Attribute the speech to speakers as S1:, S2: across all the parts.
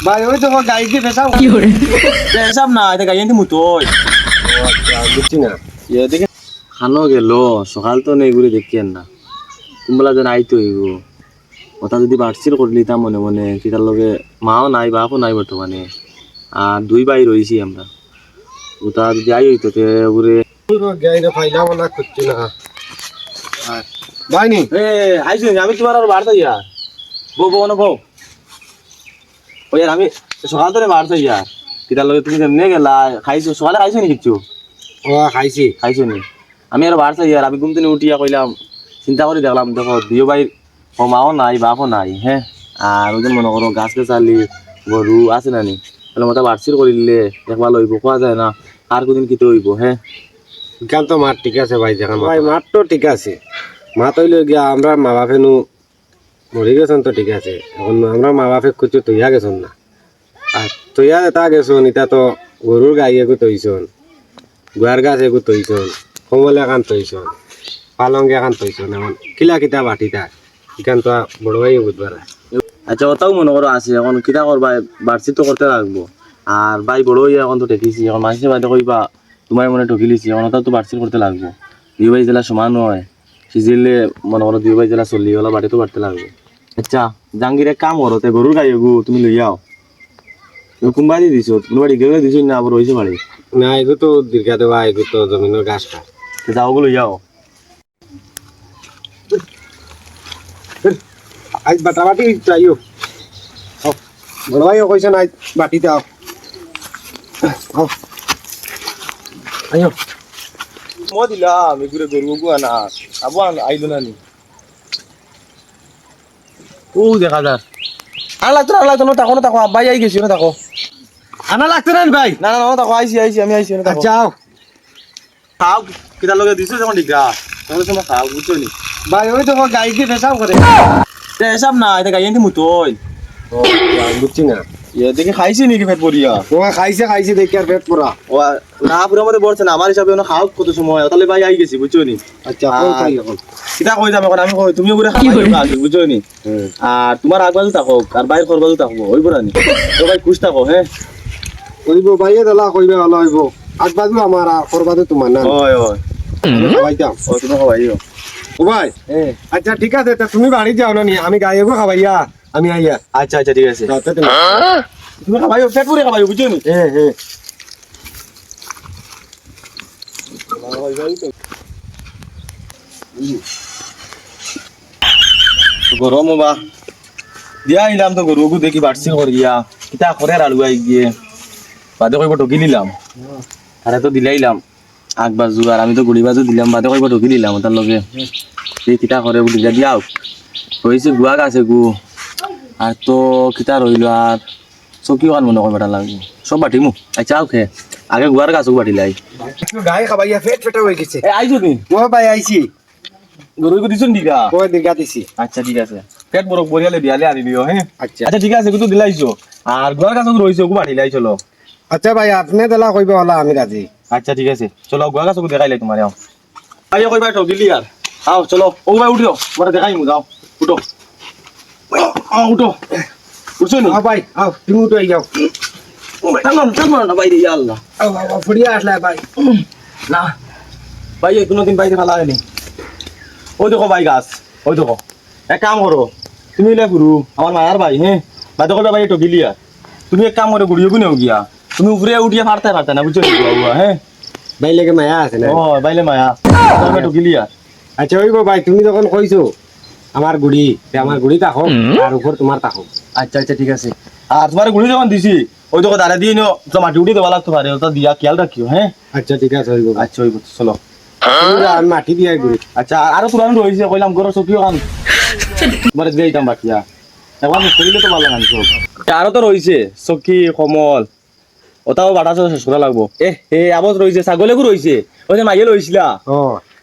S1: ভাই ওই তো গাড়ি দিয়ে পেশাব পেশাব না এটা গাড়ি আনতে মুতো বুঝছি না
S2: দেখে খানো গেল সকাল তো নেই ঘুরে দেখি না কুম্বলা যেন আইতো এগো ওটা যদি বাড়ছিল করে নিতাম মনে মনে তার লগে মাও নাই বাপও নাই বর্তমানে আর দুই ভাই রয়েছি আমরা ওটা যদি আই হইতো ঘুরে
S1: গাড়িটা ফাইলাম না করছি না ভাই নি
S2: আইসি আমি তোমার আর বাড়তে ইয়া বউ বউ না বউ ওই আর আমি সকাল ধরে বাড়তে ইয়া তার লগে তুমি কেমনে গেলা খাইছো সকালে খাইছো নি কিছু
S1: ও খাইছি
S2: খাইছো নি আমি আর বাড়তে ইয়া আমি ঘুম থেকে উঠিয়া কইলাম চিন্তা করে দেখলাম দেখো দুই ভাই ও মাও নাই বাপও নাই হ্যাঁ আর ওদের মনে করো গাছ গাছালি গরু আছে না নি তাহলে মতো বাড়ছিল করে দিলে দেখবা লইব কোয়া যায় না আর কোনদিন কিতে হইব হ্যাঁ
S1: এখান তো মাঠ ঠিক আছে ভাই দেখান ভাই মাঠ তো ঠিক আছে মাঠ হইলে গিয়া আমরা মা বাপে নু মরে গেছেন তো ঠিক আছে এখন আমরা মা বাপে কিছু তৈয়া গেছেন না আর তৈয়া তা গেছন এটা তো গরুর গাই এগু তৈছন গুয়ার গাছ এগু তৈছন কমল এখান তৈছন পালঙ্গে এখান তৈছন এমন কিলা কিতা বাটিটা এখান তো বড় ভাই বুধবার
S2: আচ্ছা ওটাও মনে করো আছে এখন কিতা করবা বাড়ছি তো করতে লাগবো আর ভাই বড় হইয়া এখন তো ঠেকিছি এখন মানুষের বাদে কইবা তোমার মনে ঠকিলিছি এখন ওটাও তো বাড়ছি করতে লাগবো দুই ভাই জেলা সমান হয় সিজিলে মনে করো দুই ভাই জেলা চল্লি হলা বাড়ি তো বাড়তে লাগবে আচ্ছা জাহাঙ্গীর এক কাম করো গরুর গাই গু তুমি লই যাও কোনবাই দিয়ে দিছো তুমি বাড়ি গেলে দিছো না আবার হয়েছে বাড়ি
S1: না এগু তো দীর্ঘা দেওয়া এগু তো জমিনের গাছটা
S2: যাও গো লই যাও
S1: আজ বাটা বাটি চাইও বড় ভাই কইছেন আজ বাটিতে আও আইও
S2: মো দিলাম এগুলো গরু গু আনা আবার আইলো না নি ও দেখা যা আর লাগতো না তাকো ভাই আই গেছি না তাকো
S1: আনা লাগতে না ভাই
S2: না তাকো আইছি আমি আইছি না তাকো
S1: যাও
S2: খাও কিতা লগে দিছো যখন ডিগা তাহলে তোমার খাও বুঝছো নি
S1: ভাই ওই তো গাড়ি দিয়ে পেশাব করে
S2: পেশাব না এটা গাই আনতে মুতোই
S1: ও বুঝছি না
S2: দেখে খাইছি নাকি পেট ভরিয়া
S1: ও খাইছে দেখি আর পেট পুরা
S2: ও না পুরো মধ্যে বলছে না আমার হিসাবে না খাও কত সময় তাহলে ভাই আই গেছি বুঝছো নি
S1: আচ্ছা কোন খাই এখন
S2: কিতা কই যাবে এখন আমি কই তুমিও করে খাই বুঝছো নি আর তোমার আগবাজু থাকো আর বাইরে করবাজু থাকবো ওই বড় নি তো ভাই খুশ থাকো হ্যাঁ
S1: কইব ভাইয়ে দালা কইবে ভালো হইব আগবাজু আমার আর করবাজু তোমার না
S2: ওই ওই
S1: খাওয়াইতাম
S2: ও তুমি খাওয়াইও
S1: ও ভাই আচ্ছা ঠিক আছে তা তুমি বাড়ি যাও না নি আমি গাইবো খাওয়াইয়া আমি আইয়া
S2: আচ্ছা ঠিক আছে তুমি খাওয়াইও পেট পুরে খাওয়াইও বুঝছো নি গরম বা দিয়া আইলাম তো গরুকে দেখি বাড়ছি করিয়া কিতা করে আলুয়াই গিয়ে বাদে কইব ঢুকি নিলাম আরে তো দিলাইলাম আগ বাজু আর আমি তো গুড়ি বাজু দিলাম বাদে কইব ঢুকি নিলাম তার লগে সেই কিতা করে দিলা দিয়াও হয়েছে গুয়া গাছে গু আর তো কিতা রইল আর চকি কান মনে করবা লাগবে সব বাটিমু আচ্ছা ওকে আগে গুয়ার গাছ বাটিলাই
S1: গাই খাওয়াইয়া পেট ফেটা হয়ে গেছে
S2: আইছো নি
S1: ও ভাই আইছি
S2: গরুকে দিছো দিগা
S1: ও দিঘা দিছি
S2: আচ্ছা ঠিক আছে পেট বড় বরিয়ালে দিয়ালে আনি দিও হ্যাঁ
S1: আচ্ছা
S2: আচ্ছা ঠিক আছে কিন্তু দিলাইছো আর গুয়ার গাছ রইছে ওকে বাটিলাই চলো
S1: আচ্ছা ভাই আপনি দালা কইব হলা আমি রাজি
S2: আচ্ছা ঠিক আছে চলো গুয়া গাছ দেখাইলাই তোমার আও আইয়া কইবা তো দিলি আর আও চলো ও ভাই উঠিও বড় দেখাই মু যাও উঠো উঠো উঠছো নি
S1: ভাই আও তুমি তো আই যাও
S2: টানো না বাইরে ইয়া আল্লাহ
S1: ফুড়িয়া আসলে ভাই
S2: না ভাই কোনোদিন বাইরে ফেলা হয়নি ওই দেখো ভাই গাছ ওই দেখো এক কাম করো তুমি এলে গুরু আমার মায়ার ভাই হ্যাঁ ভাই দেখো ভাই একটু গিলিয়া তুমি এক কাম করে গুড়িয়ে গুনেও গিয়া তুমি উপরে উঠিয়ে ফাড়তে না বুঝছো হ্যাঁ
S1: ভাই লেগে মায়া আছে না
S2: ও বাইলে মায়া তুমি একটু গিলিয়া
S1: আচ্ছা ওইব ভাই তুমি যখন কইছো আমার গুড়ি তাকো আর উপর তোমার তাকো
S2: আচ্ছা ঠিক আছে আর তোমার গুড়ি যখন দিছি ওই দেখো দাঁড়া দিয়ে নিও তো মাটি উঠে দেওয়া লাগতে পারে ওটা দিয়া খেয়াল রাখিও হ্যাঁ
S1: আচ্ছা ঠিক আছে হইব
S2: আচ্ছা হইব চলো
S1: আমি মাটি দিয়ে গুড়ি
S2: আচ্ছা আরো পুরানো রয়েছে কইলাম গরো চকিও খান তোমার দিয়েইতাম বাকিয়া এখন করিলে তো ভালো গান সব আরো তো রয়েছে চকি কমল ওটাও বাটা শেষ করা লাগবো আবজ রয়েছে ছাগলেকো রয়েছে ওই যে মাইয়ে লইছিলা
S1: ও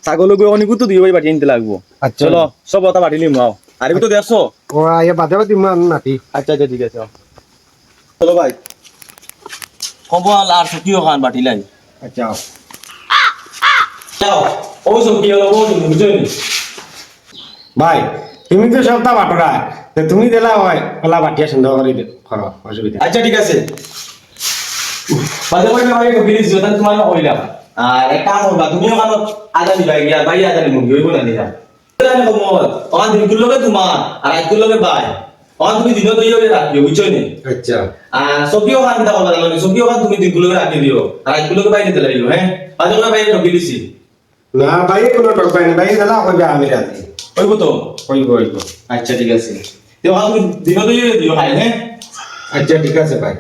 S2: ছাগলকো অনেকও তো দুই ভাই বাটি আনতে লাগবো
S1: আচ্ছা
S2: চলো সব ওটা বাটি নিম আও আর তো দেখছো
S1: ও আইয়া বাদে বাদে মাটি
S2: আচ্ছা ঠিক আছে চলো ভাই কমল আর চকিও খান বাটি লাই
S1: আচ্ছা
S2: যাও ও চকি হলো ও বুঝছো
S1: ভাই তুমি তো সবটা বাটরা তো তুমি দিলা হয় কলা বাটিয়া সুন্দর করে করো অসুবিধা
S2: আচ্ছা ঠিক আছে বাদে কইবে ভাই বিলিস জোতা তোমার কইলাম আর এক কাম করবা তুমিও কানো আদা দিবা গিয়া ভাই আদা নিমু হইব না নিয়া জানি কমল আমার দিনগুলো লগে তোমার আর আজগুলো লগে ভাই আমার তুমি দিন তো ইয়ে রাখিও বুঝছো নি
S1: আচ্ছা
S2: আর সকিও খান দিতে পারবা না সকিও খান তুমি দিনগুলো লগে রাখি দিও আর আজগুলো লগে বাইরে দিলাইও হ্যাঁ বাদে কইবে ভাই তো বিলিসি
S1: না ভাই কোনো টক পাই না ভাই দিলা কইবে আমি রাজি
S2: হইব তো
S1: কইব কইব
S2: আচ্ছা ঠিক আছে তো তুমি দিন তো ইয়ে দিও ভাই হ্যাঁ
S1: আচ্ছা ঠিক আছে ভাই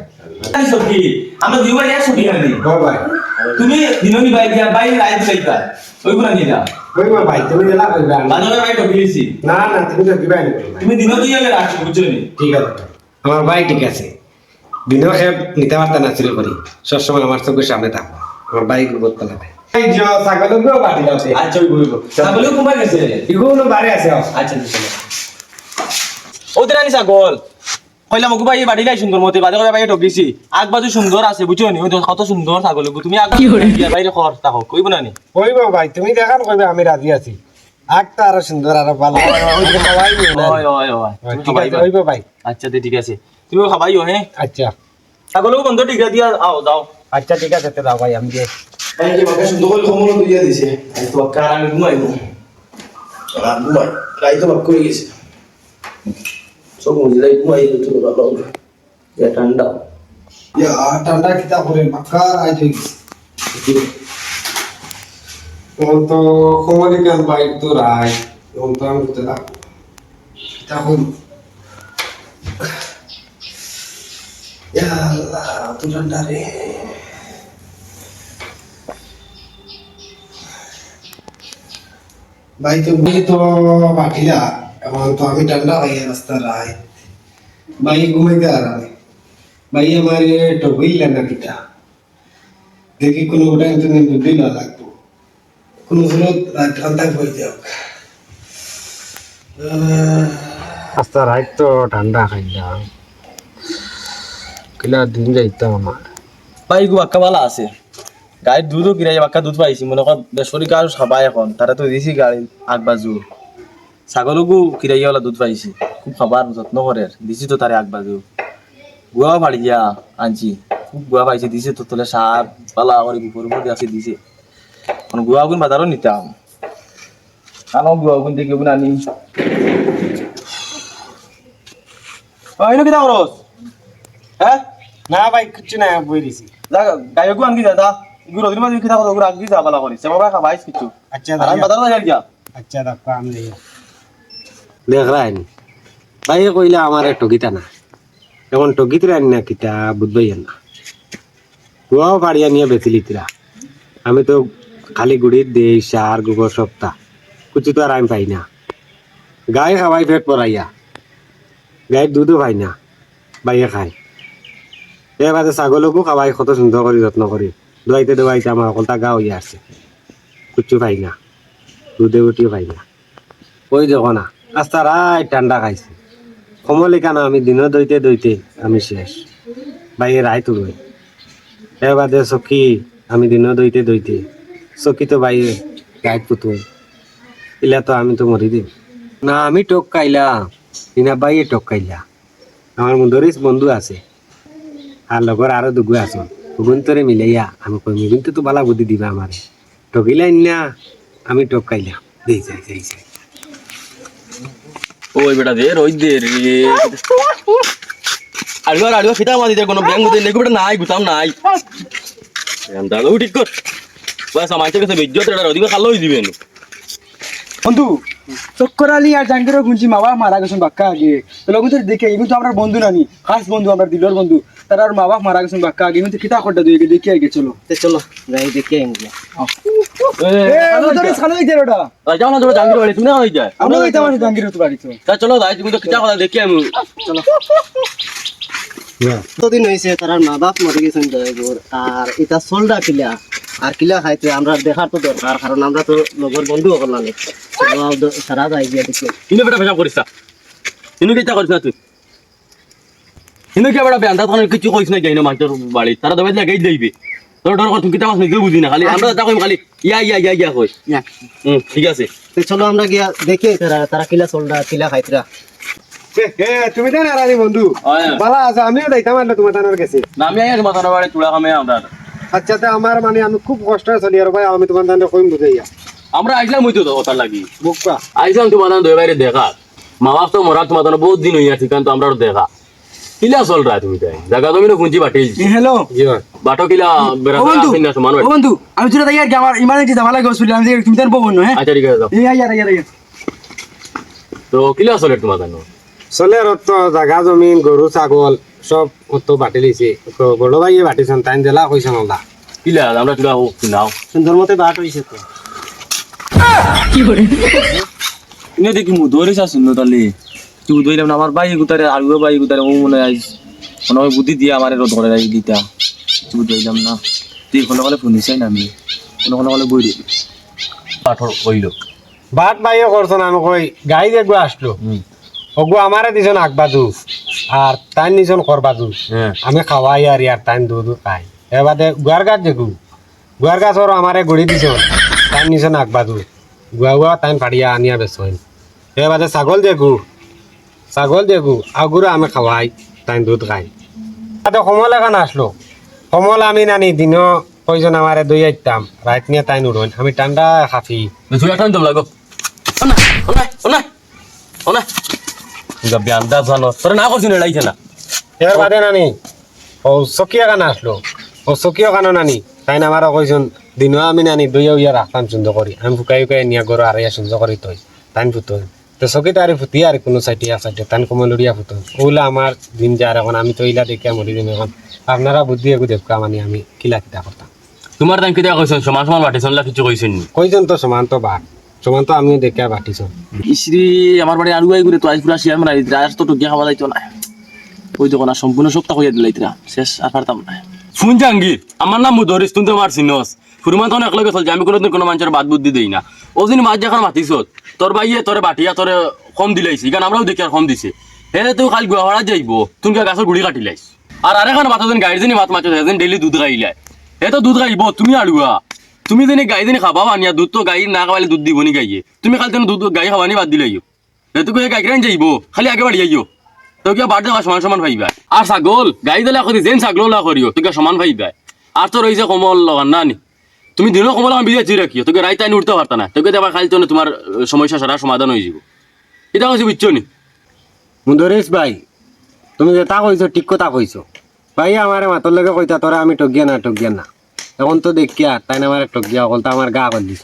S2: তাই সকি আমরা দিও ভাই সকি আনি
S1: ও ভাই
S2: তুমি দিননি ভাই গিয়া ভাই রাইত লাইতা হইব না নিলা
S1: কইব ভাই তুমি দিলা কইবে আমি
S2: বাদে ভাই তো বিলিসি
S1: না না তুমি তো দিবাই না
S2: তুমি দিন তো ইয়ে রাখছো বুঝছো নি
S1: ঠিক আছে আমার ভাই ঠিক আছে দিনও খেয়ে নিতে পারতেন না চুরি করি সবসময় আমার চোখের সামনে থাকবো আমার ভাই গুবত পালাবে এই যে ছাগলকেও বাটি দাওছে
S2: আচ্ছা ওই বলবো ছাগলও কমাই গেছে
S1: এগুলো বাড়ি আছে
S2: আচ্ছা চলো ওদের আনি ছাগল কইলাম ওগো ভাই বাড়ি লাই সুন্দর মতে বাদে ভাই ঠকিছি আগ বাজু সুন্দর আছে বুঝছো নি ওই কত সুন্দর ছাগল তুমি আগ বাইরে খর তাকো কইব না নি
S1: কইব ভাই তুমি দেখান কইবে আমি রাজি আছি আগটা আরো সুন্দর আরো ভালো ওইদিকে খাওয়াই নিও না
S2: ওই ওই ওই
S1: ঠিক আছে কইব ভাই
S2: আচ্ছা ঠিক আছে তুমি খাবাইও হ্যাঁ
S1: আচ্ছা
S2: ছাগলও বন্ধ ঠিক দিয়া আও যাও
S1: আচ্ছা ঠিক আছে তো দাও ভাই আমি যে
S2: এই যে বাকা সুন্দর করে খমল দিয়া দিছে আই তো কার আমি ঘুমাইবো আর ঘুমাই রাই তো বাক করে গেছে সব মুজিলাই ঘুমাই তো ভালো এ ঠান্ডা
S1: ইয়া ঠান্ডা কিতা করে মাকার আই ঠিক কোন তো খবরই কেন ভাই তো রাই কোন তো আমি তো রাখ কিতা হল ইয়া আল্লাহ তো ঠান্ডা রে ভাই তো বাকিলা এখন তো আমি ঠান্ডা হইয়া রাস্তা রাই ভাই ঘুমাইতে আরামে ভাই আমার টবিল না কিটা দেখি কোনো ওটা তুমি বুদ্ধি না লাগবো কোনো হলো ঠান্ডা হয়ে যাও রাস্তা রাই তো ঠান্ডা খাইলাম কিলা দিন যাইতাম আমার
S2: ভাই গো বাক্কা বালা আছে গাড়ির দুধও কিরাই বাক্কা দুধ পাইছি মনে কর বেসরি গাছ খাবাই এখন তারা তো দিছি গাড়ি আগ বাজু ছাগলকো কিরাই ওলা দুধ পাইছি খুব খাবার যত্ন করে দিছি তো তারে আগ বাজু গুয়া বাড়ি গিয়া আনছি খুব গুয়া পাইছি দিছে তো তোলে সার পালা করে গুপর মধ্যে আছে দিছে মানে গুয়া গুণ বাজারও নিতাম আনো গুয়া গুণ দেখে গুণ আনি ওইনো কিটা করস হ্যাঁ
S1: না ভাই কিছু না বই দিছি
S2: গায়ে গু আনকি দাদা ইগু রদিন মাঝে কিতা কথা গুলো আনকি যা বালা করিস বাবা খাবাইস কিছু
S1: আচ্ছা
S2: আর আমি বাজার যাই যা
S1: আচ্ছা দেখো আমি দেখ রাইন ভাই কইলা আমার টকিতা না এখন টকিত রাইন না কিতা বুঝবাই না গুয়াও পাড়িয়া নিয়ে বেচিলি তিরা আমি তো খালি গুড়ির দেই সার গোবর সপ্তাহ কিছু তো আর আমি পাই না গায়ে খাওয়াই পেট পরাইয়া গায়ের দুধও পাই না বাইয়ে খাই এবারে ছাগলকো খাওয়াই কত সুন্দর করে যত্ন করি দোয়াইতে দোয়াইতে আমার অকলটা গা হইয়া আসছে কিচ্ছু পাই না দুধে উঠিও পাই না ওই দেখো না রাস্তা রায় ঠান্ডা খাইছে কমলে কেন আমি দিনও দইতে দইতে আমি শেষ বাইরে রায় তুলবে এবারে চকি আমি দিনও দইতে দইতে চকি তো বাইরে গাইড পুতুল ইলা তো আমি তো মরি দিম না আমি টক খাইলা ইনা বাইয়ে টক খাইলা আমার মন্দরিস বন্ধু আছে আর লগর আরো দুগু আছো গুণ তোরে মিলাইয়া আমি কই কিন্তু তো বালা বুদ্ধি দিবা আমারে টকিলাই না আমি টক খাইলাম দেই যাই যাই যাই
S2: ওই বেটা দে রই দে রে আলুয়া খিতা মাদি দে কোনো ব্যাংক দে নেকো বেটা নাই গুতাম নাই আমরা তো ঠিক কর বাস আমার কাছে বিজ্জত এটা রদিবে খালো হই দিবেন
S3: বন্ধু চক্কর আলী আর জাহাঙ্গীরের গুঞ্জি মাবা মারা গেছেন বাক্কা আগে তো লগন তো দেখে কিন্তু আমরা বন্ধু নানি খাস বন্ধু আমরা দিলর বন্ধু তার আর মা বাপ মারা গেছেন বাক্কা আগে কিন্তু কিতা খড্ডা দুই দেখে আগে চলো
S1: চলো যাই দেখি আইঙ্গিয়া
S3: খানো দিতে ওটা
S2: যাও না তোরা জাঙ্গির বাড়ি তুমি না হই যায়
S3: আমরা যাইতাম না জাহাঙ্গীরের তো বাড়ি তো
S2: তা চলো যাই তুমি তো কিতা কথা দেখি আমি
S3: চলো
S4: কতদিন হয়েছে তার মা বাপ মরে গেছেন দয়াগর আর এটা সোলডা কিলা আর কিলা খাইতে আমরা দেখার তো দরকার কারণ আমরা তো লগর বন্ধু হল না সারা যাই গিয়া দেখি
S2: ইনো বেটা পেশাব করিস না ইনো কিতা করিস না তুই ইনো কে বেটা বেন্দা তখন কিছু কইছ না গাইনো মাইটোর বাড়ি তারা দবাই লাগাই যাইবে তোর ডর কর তুমি কিতা মাছ নিজেও বুঝি না খালি আমরা তা কইম খালি ইয়া কই ঠিক আছে
S4: তো চলো আমরা গিয়া দেখি তারা কিলা সোলডা কিলা খাইতরা
S1: তুমি তো নারানি বন্ধু বালা আছে আমিও যাইতাম আর তোমার তানোর কাছে
S2: না আমি আই তোমার বাড়ি চুড়া খামে আমরা
S1: আচ্ছা তা আমার মানে আমি খুব কষ্ট চলি আর ভাই আমি তোমার তানোর কইম বুঝাইয়া
S2: আমরা আইলাম হইতো তো ওটার লাগি
S1: বুকপা
S2: আইলাম তোমার দুই বাইরে দেখা মা বাপ তো মরা তোমার বহুত দিন হইয়া ঠিক তো আমরা দেখা কিলা চল রা তুমি তাই জায়গা তুমি কুঞ্চি বাটিল
S3: হ্যালো
S1: জি ভাই
S2: বাটো কিলা বেরা না সমান
S3: ও বন্ধু আমি যেটা তাই আর কি আমার ইমার্জেন্সি যাওয়া লাগে হসপিটাল আমি তুমি তার বউ না হ্যাঁ
S2: আচ্ছা ঠিক আছে যাও।
S3: এই আইয়া
S2: তো কিলা চলে তোমার জানো
S1: চলে রত জাগা জমিন গরু ছাগল সব অত বাটি লিছে বড় ভাইয়ে বাটিছেন তাই দিলা কইছেন ওলা
S2: কিলা আমরা চুড়া নাও
S4: সুন্দর মতে বাট হইছে তো
S2: ইনে দেখি মু ধরেছ শুনো তাহলে তুই ধইলাম না আমার ভাই গুতারে আর ভাই গুতারে ও মনে আইস মনে হয় বুদ্ধি দিয়ে আমার ধরে রাখি দিতা তুই ধইলাম না তুই কোনো কলে ফোন দিছাই না আমি কোনো কলে বই দিবি পাঠর কইল
S1: বাট ভাইয়ে করছেন আমি কই গাই দেখবো আসলো ওগো আমারে দিছেন আকবাদু আর তাই নিছেন করবাদু
S2: হ্যাঁ
S1: আমি খাওয়াই আর ইয়ার তাই দুধ খাই এবারে গুয়ার গাছ দেখু গুয়ার গাছ ওর আমারে গুড়ি দিছেন তাই নিছেন আকবাদু গুয়া তাই ফাড়িয়া আনিয়া বেছেন এবারে ছাগল দেখু আগুরে আমি খাওয়াই তাই দুধ খাই তাতে সময় লাগা না আসলো সময় আমি নানি দিনও কইজন আমারে দই আইতাম রাত নিয়ে তাই নুরন আমি ঠান্ডা খাফি
S2: তুই এখন তো লাগো ওনা গাবি আন্দাজ জানো তোর না করছিস না লাইছে না
S1: এর বাদে নানি ও সকিয়া গানা আসলো ও সকিয়া গানো নানি তাই না আমারও কইজন দিনও আমি নানি দইয়া উইয়া রাখতাম সুন্দর করি আমি ফুকাই নিয়ে গরু আর ইয়া সুন্দর করি তৈ তাই ফুতই তো সকি তারি ফুটি আর কোনো সাইটিয়া তান কমলুরিয়া ফুতই ওগুলা আমার দিন যার এখন আমি তো ইলা দেখে মরি দিন এখন আপনারা বুদ্ধি এগু দেখকা মানে আমি কিলা কিতা করতাম
S2: তোমার টাইম কেতিয়া কইছেন সমান সমান বাটিছন লা কিছু কইছেন নি
S1: কইজন তো সমান তো আমিও দেখে বাটিছ
S2: ইসরি আমার বাড়ি আলু আই করে তো আজ পুরা শেয়ার মারাই দিরা আজ তো টুকিয়া খাওয়া যাইতো না ওই দোকান সম্পূর্ণ সপ্তাহ হইয়া দিলাইতরা শেষ আর পারতাম না ফোন জাঙ্গির আমার নাম মুদরিস তুমি তো আমার চিনস ফুরমান তখন একলগে চলছে আমি কোনোদিন কোনো মানুষের বাদ বুদ্ধি দেই না ও দিন মাছ যখন মাতিস তোর ভাইয়ে তোরে বাটিয়া তোরে কম দিলাইছি কারণ আমরাও দেখি আর কম দিছে হে তুই খালি গুয়াহাড়া যাইব তুমি গাছের গুড়ি কাটি লাইছ আর আরেখান মাথাদিন গাড়ি দিনই মাছ সেদিন ডেইলি দুধ খাইলাই হে তো দুধ খাইব তুমি আড়ুয়া তুমি দিনে গাই দিনে খাবা বানিয়া দুধ তো গাই না খাওয়ালে দুধ দিবনি গাইয়ে তুমি খালি তেন দুধ গাই খাওয়ানি বাদ দিলাইও হে তুই গাই গ্রাইন যাইব খালি আগে বাড়ি যাইও তো কিয়া বাড়তে সমান সমান ভাইবা আর ছাগল গাই দিলে করি যেন ছাগল না করিও তোকে সমান ভাইবা আর তো রয়েছে কমল লগান না নি তুমি দিনও কমল আমি বিজে রাখিও তোকে রাইত আইন উঠতে পারতা না তোকে দেবা খালি তো তোমার সমস্যা সারা সমাধান হয়ে যাব এটা কইছি বুঝছো নি
S1: মুদরিস ভাই তুমি যেটা কইছো ঠিক কথা কইছো ভাই আমারে মাতর লগে কইতা তোরা আমি ঠকিয়া না এখন তো দেখি আর তাই না আমার ঠকিয়া অকল তো আমার গা কর দিছ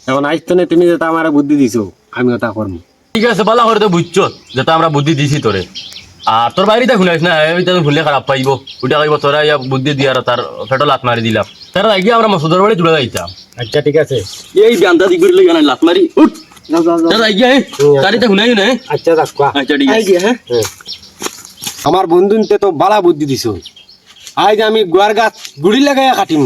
S1: এখন আইতো না তুমি যেটা আমার বুদ্ধি দিছো আমি ওটা করবো
S2: ঠিক আছে বালা করে তো বুঝছো যেটা আমরা বুদ্ধি দিছি তোরে আর তোর বাইরে শুনাইছ না এইটা ভুলে খারাপ পাইব ওটা কইব তোরা ইয়া বুদ্ধি দিয়া আর তার ফেটো লাত মারি দিলাম তারা আগে আমরা মসুদের বাড়ি জুড়ে যাইতাম
S1: আচ্ছা ঠিক আছে
S2: এই গান্ডা দিগুর লাগা না লাত মারি উঠ
S4: যাও
S2: তারা আগে গাড়িতে শুনাই না
S1: আচ্ছা রাখবা
S2: আচ্ছা ঠিক আছে
S4: হ্যাঁ
S1: আমার বন্ধুনতে তো বালা বুদ্ধি দিছো আজ আমি গুয়ার গাছ গুড়ি লাগাইয়া কাটিম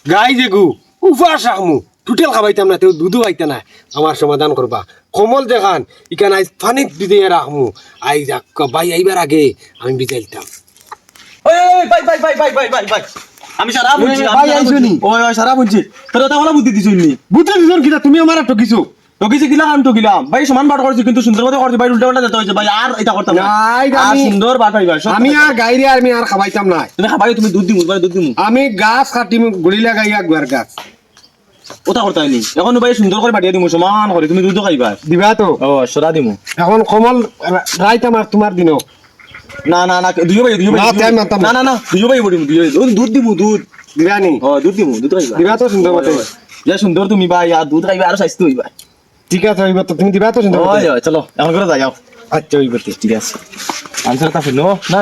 S1: গাই যে গু উপাস রাখমু টুটেল খাবাইতাম না তেও দুধও আইতা না আমার সমাধান করবা কমল দেখান ইখান আইজ পানিত বিদিয়ে রাখমু আইজ বাই আইবার আগে আমি বিজাইতাম
S2: ওই ভাই আমি সারা বুঝছি
S3: ভাই আইছনি
S2: ওই সারা বুঝছি তোরা তো ভালো বুদ্ধি দিছুনি
S1: বুদ্ধি দিছন কিনা তুমি আমার ঠকিছো
S2: টকিছে কিলা আমি টকিলাম ভাই সমান বাট করছি কিন্তু সুন্দর মতো করছি ভাই উল্টা উল্টা যেতে হয়েছে ভাই আর এটা করতাম না
S1: নাই,
S2: আর
S1: আমি-
S2: সুন্দর বাট পাইবা
S1: আমি আর গাইরে আমি আর খাবাইতাম না
S2: তুমি খাবাই তুমি দুধ দিমু ভাই দুধ দিমু
S1: আমি গাছ কাটিম গুড়ি লাগাইয়া গুয়ার গাছ
S2: ওটা করতে হয়নি এখন ভাই সুন্দর করে বাটিয়ে দিমু সমান করে তুমি দুধ খাইবা
S1: দিবা তো
S2: ও সরা দিমু
S1: এখন কমল রাইতাম আর তোমার দিনও
S2: না না না দুইও ভাই দুইও ভাই
S1: না, তাই মানতাম না।
S2: না না না দুইও ভাই বডিমু দুইও দুধ দিমু দুধ
S1: দিবা নি
S2: ও দুধ দিমু দুধ খাইবা
S1: দিবা তো সুন্দর মতো
S2: যা সুন্দর তুমি ভাই আর দুধ খাইবা আর স্বাস্থ্য হইবা
S1: ঠিক আছে হইব তো তুমি দিবা তো সুন্দর মতো
S2: ওই চলো এখন করে যাও
S1: আচ্ছা হইব তো
S2: ঠিক আছে আনসার তা ফেলো না